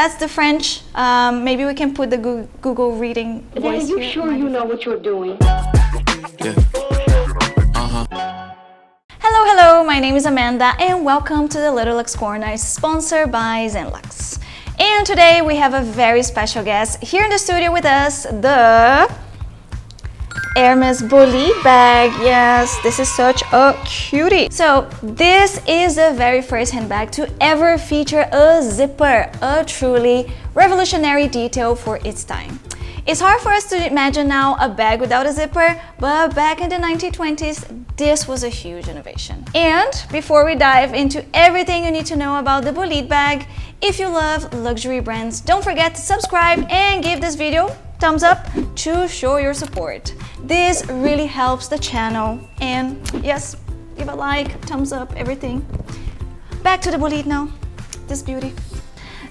that's the French. Maybe we can put the Google reading voice. Are you sure you know what you're doing? Hello, my name is Amanda and welcome to the Little Luxe Corner, sponsored by ZenLuxe. And today we have a very special guest here in the studio with us, the Hermès Bolide bag. Yes, this is such a cutie. So this is the very first handbag to ever feature a zipper, a truly revolutionary detail for its time. It's hard for us to imagine now a bag without a zipper, but back in the 1920s, this was a huge innovation. And before we dive into everything you need to know about the Bolide bag, if you love luxury brands, don't forget to subscribe and give this video thumbs up to show your support. This really helps the channel, and yes, give a like, thumbs up, everything. Back to the Bolide now, this beauty.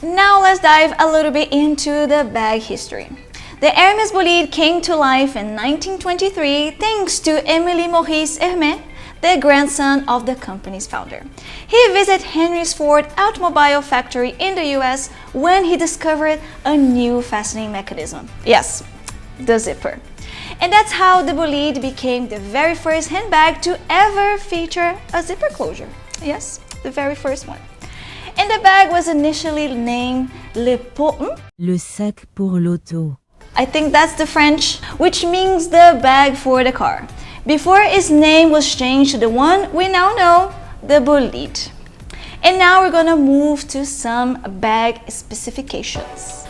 Now let's dive a little bit into the bag history. The Hermès Bolide came to life in 1923 thanks to Émile Maurice Hermès, the grandson of the company's founder. He visited Henry's Ford automobile factory in the US when he discovered a new fastening mechanism. Yes, the zipper. And that's how the Bolide became the very first handbag to ever feature a zipper closure. Yes, the very first one. And the bag was initially named Le sac pour l'auto. I think that's the French, which means the bag for the car, before its name was changed to the one we now know, the Bolide. And now we're gonna move to some bag specifications.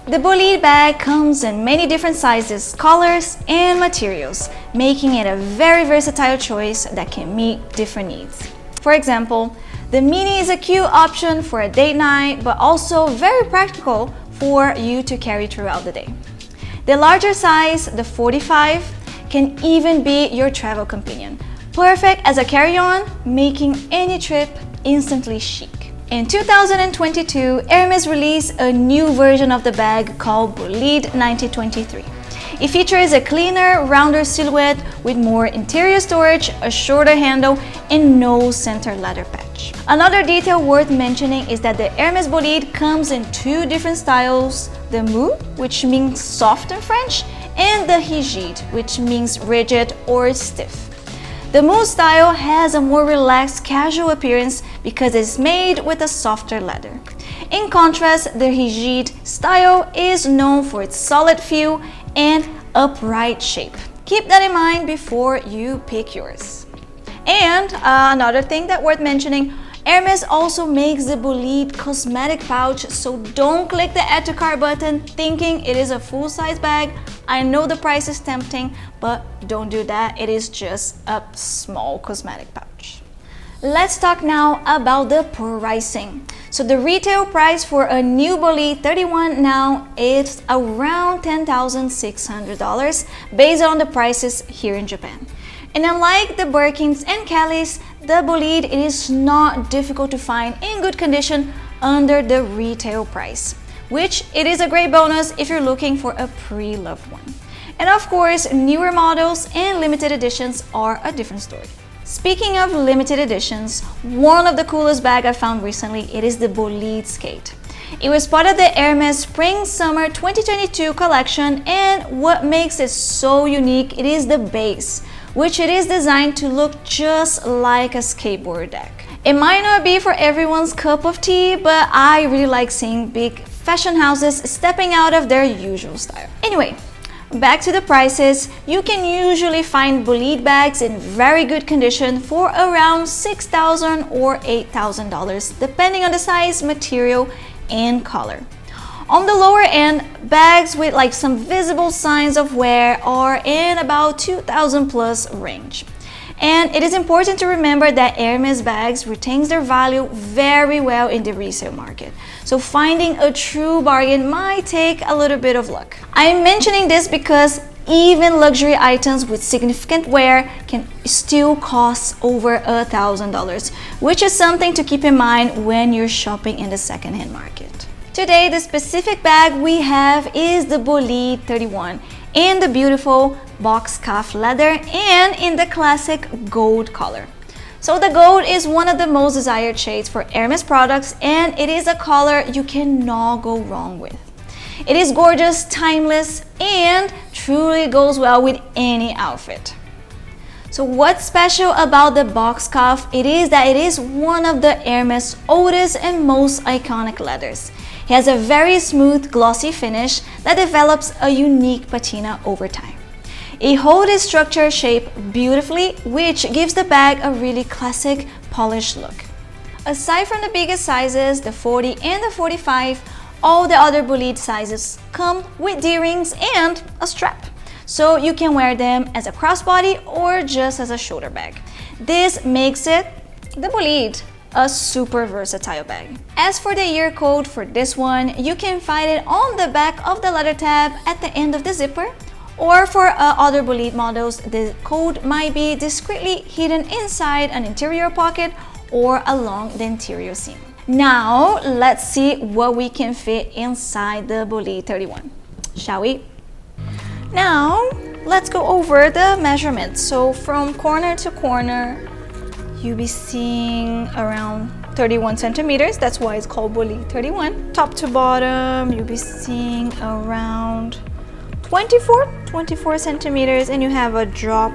The Bolide bag comes in many different sizes, colors, and materials, making it a very versatile choice that can meet different needs. For example, the Mini is a cute option for a date night, but also very practical for you to carry throughout the day. The larger size, the 45, can even be your travel companion. Perfect as a carry-on, making any trip instantly chic. In 2022, Hermès released a new version of the bag called Bolide 1923. It features a cleaner, rounder silhouette with more interior storage, a shorter handle, and no center leather patch. Another detail worth mentioning is that the Hermès Bolide comes in two different styles, the mou, which means soft in French, and the rigide, which means rigid or stiff. The mou style has a more relaxed, casual appearance because it's made with a softer leather. In contrast, the rigide style is known for its solid feel and upright shape. Keep that in mind before you pick yours. And another thing that worth mentioning, Hermès also makes the Bolide cosmetic pouch, so don't click the add to cart button thinking it is a full-size bag. I know the price is tempting, but don't do that. It is just a small cosmetic pouch. Let's talk now about the pricing. So the retail price for a new Bolide 31 now is around $10,600 based on the prices here in Japan. And unlike the Birkins and Kellys, the Bolide it is not difficult to find in good condition under the retail price, which it is a great bonus if you're looking for a pre-loved one. And of course, newer models and limited editions are a different story. Speaking of limited editions, one of the coolest bags I found recently, it is the Bolide Skate. It was part of the Hermès Spring-Summer 2022 collection, and what makes it so unique, it is the base, which it is designed to look just like a skateboard deck. It might not be for everyone's cup of tea, but I really like seeing big fashion houses stepping out of their usual style. Anyway, back to the prices. You can usually find Bolide bags in very good condition for around $6,000 or $8,000 depending on the size, material, and color. On the lower end, bags with like some visible signs of wear are in about $2,000 plus range. And it is important to remember that Hermès bags retains their value very well in the resale market. So finding a true bargain might take a little bit of luck. I'm mentioning this because even luxury items with significant wear can still cost over $1,000, which is something to keep in mind when you're shopping in the secondhand market. Today, the specific bag we have is the Bolide 31 in the beautiful box cuff leather and in the classic gold color. So the gold is one of the most desired shades for Hermès products, and it is a color you cannot go wrong with. It is gorgeous, timeless, and truly goes well with any outfit. So what's special about the box cuff? It is that it is one of the Hermès oldest and most iconic leathers. It has a very smooth, glossy finish that develops a unique patina over time. It holds its structure shape beautifully, which gives the bag a really classic, polished look. Aside from the biggest sizes, the 40 and the 45, all the other Bolide sizes come with D-rings and a strap. So you can wear them as a crossbody or just as a shoulder bag. This makes it, the Bolide, a super versatile bag. As for the year code for this one, you can find it on the back of the leather tab at the end of the zipper, or for other Bolide models, the code might be discreetly hidden inside an interior pocket or along the interior seam. Now, let's see what we can fit inside the Bolide 31, shall we? Now, let's go over the measurements. So from corner to corner, you'll be seeing around 31 centimeters. That's why it's called Bolide 31. Top to bottom, you'll be seeing around 24 centimeters, and you have a drop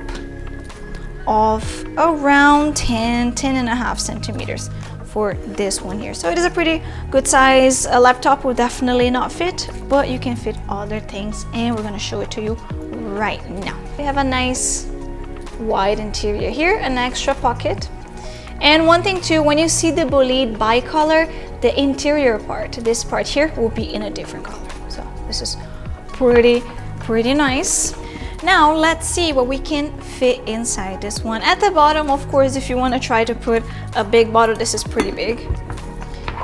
of around 10 and a half centimeters for this one here. So it is a pretty good size. A laptop will definitely not fit, but you can fit other things, and we're gonna show it to you right now. We have a nice wide interior here, an extra pocket. And one thing too, when you see the Bolide bicolor, the interior part, this part here, will be in a different color. So this is pretty nice. Now let's see what we can fit inside this one. At the bottom, of course, if you want to try to put a big bottle, this is pretty big.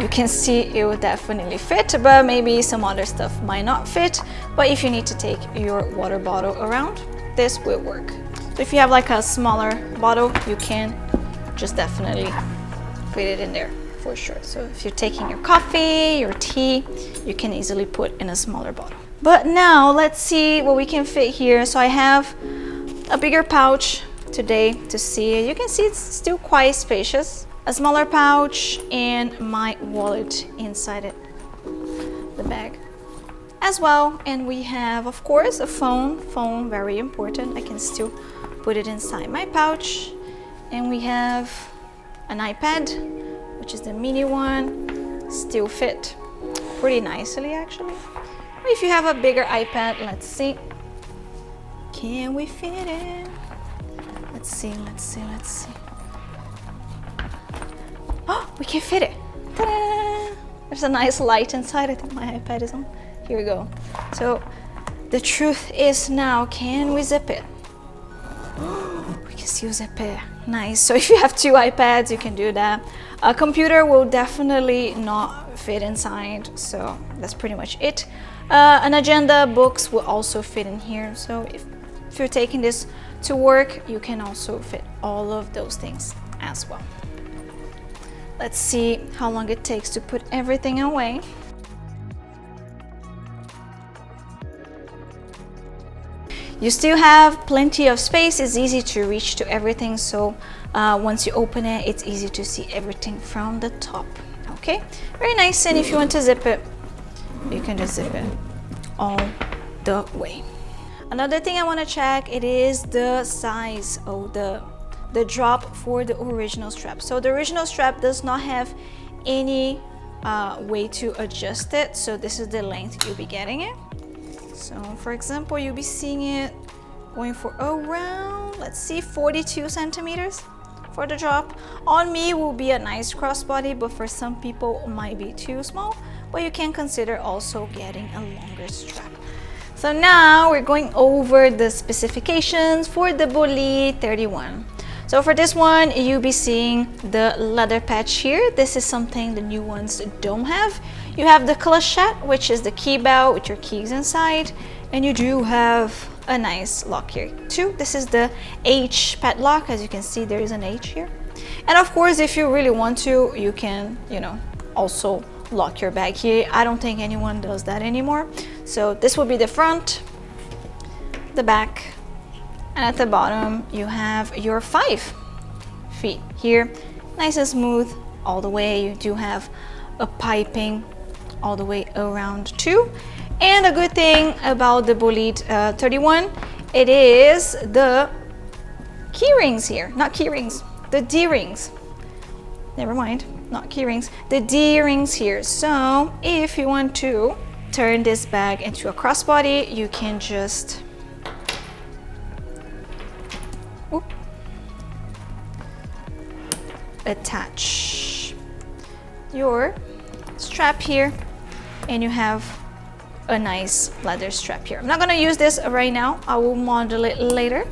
You can see it will definitely fit, but maybe some other stuff might not fit. But if you need to take your water bottle around, this will work. So if you have like a smaller bottle, you can just definitely fit it in there for sure. So if you're taking your coffee, your tea, you can easily put in a smaller bottle. But now let's see what we can fit here. So I have a bigger pouch today to see. You can see it's still quite spacious. A smaller pouch and my wallet inside it, the bag as well. And we have, of course, a phone, very important. I can still put it inside my pouch. And we have an iPad, which is the mini one, still fit pretty nicely actually. If you have a bigger iPad, let's see. Can we fit it? Let's see. Oh, we can fit it. Ta-da! There's a nice light inside. I think my iPad is on. Here we go. So the truth is now, can we zip it? We can still zip it. Nice. So if you have two iPads, you can do that. A computer will definitely not fit inside. So that's pretty much it. An agenda, books will also fit in here. So if you're taking this to work, you can also fit all of those things as well. Let's see how long it takes to put everything away. You still have plenty of space. It's easy to reach to everything. So once you open it, it's easy to see everything from the top. Okay, very nice. And if you want to zip it, you can just zip it all the way. Another thing I want to check, it is the size of the drop for the original strap. So the original strap does not have any way to adjust it. So this is the length you'll be getting it. So for example, you'll be seeing it going for around, let's see, 42 centimeters for the drop. On me will be a nice crossbody, but for some people it might be too small. But you can consider also getting a longer strap. So now we're going over the specifications for the Bolide 31. So for this one, you'll be seeing the leather patch here. This is something the new ones don't have. You have the clochette, which is the key belt with your keys inside. And you do have a nice lock here too. This is the H padlock. As you can see, there is an H here. And of course, if you really want to, you can, also lock your bag here. I don't think anyone does that anymore. So this will be the front, the back, and at the bottom you have your 5 feet here, nice and smooth all the way. You do have a piping all the way around too. And a good thing about the Bolide 31, it is the key rings here, not key rings, the D rings. Never mind, not key rings, the D rings here. So if you want to turn this bag into a crossbody, you can just attach your strap here, and you have a nice leather strap here. I'm not gonna use this right now, I will model it later.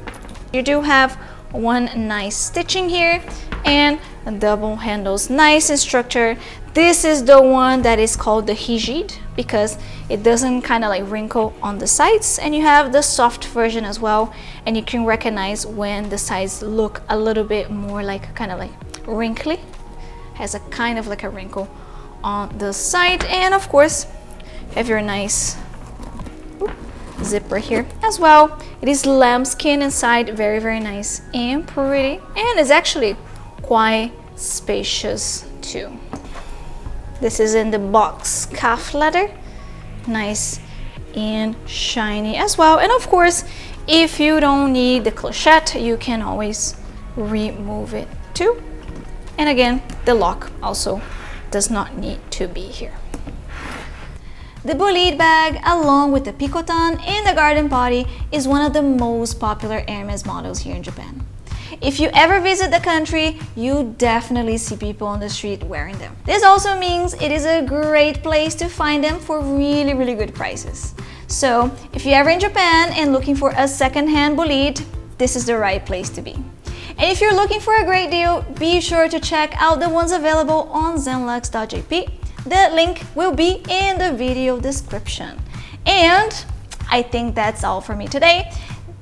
You do have one nice stitching here and double handles, nice and structured. This is the one that is called the rigide because it doesn't kind of like wrinkle on the sides, and you have the soft version as well, and you can recognize when the sides look a little bit more like kind of like wrinkly, has a kind of like a wrinkle on the side. And of course have your nice zipper here as well. It is lambskin inside, very, very nice and pretty, and it's actually quite spacious too. This is in the box calf leather, nice and shiny as well. And of course, if you don't need the clochette, you can always remove it too. And again, the lock also does not need to be here. The Bolide bag, along with the picotin and the garden body, is one of the most popular Hermès models here in Japan. If you ever visit the country, you definitely see people on the street wearing them. This also means it is a great place to find them for really, really good prices. So if you're ever in Japan and looking for a second-hand Bolide, this is the right place to be. And if you're looking for a great deal, be sure to check out the ones available on ZenLuxe.jp. The link will be in the video description. And I think that's all for me today.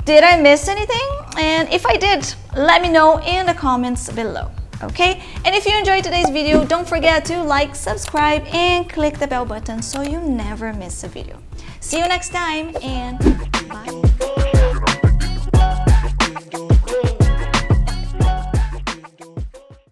Did I miss anything? And if I did, let me know in the comments below, okay? And if you enjoyed today's video, don't forget to like, subscribe, and click the bell button so you never miss a video. See you next time, and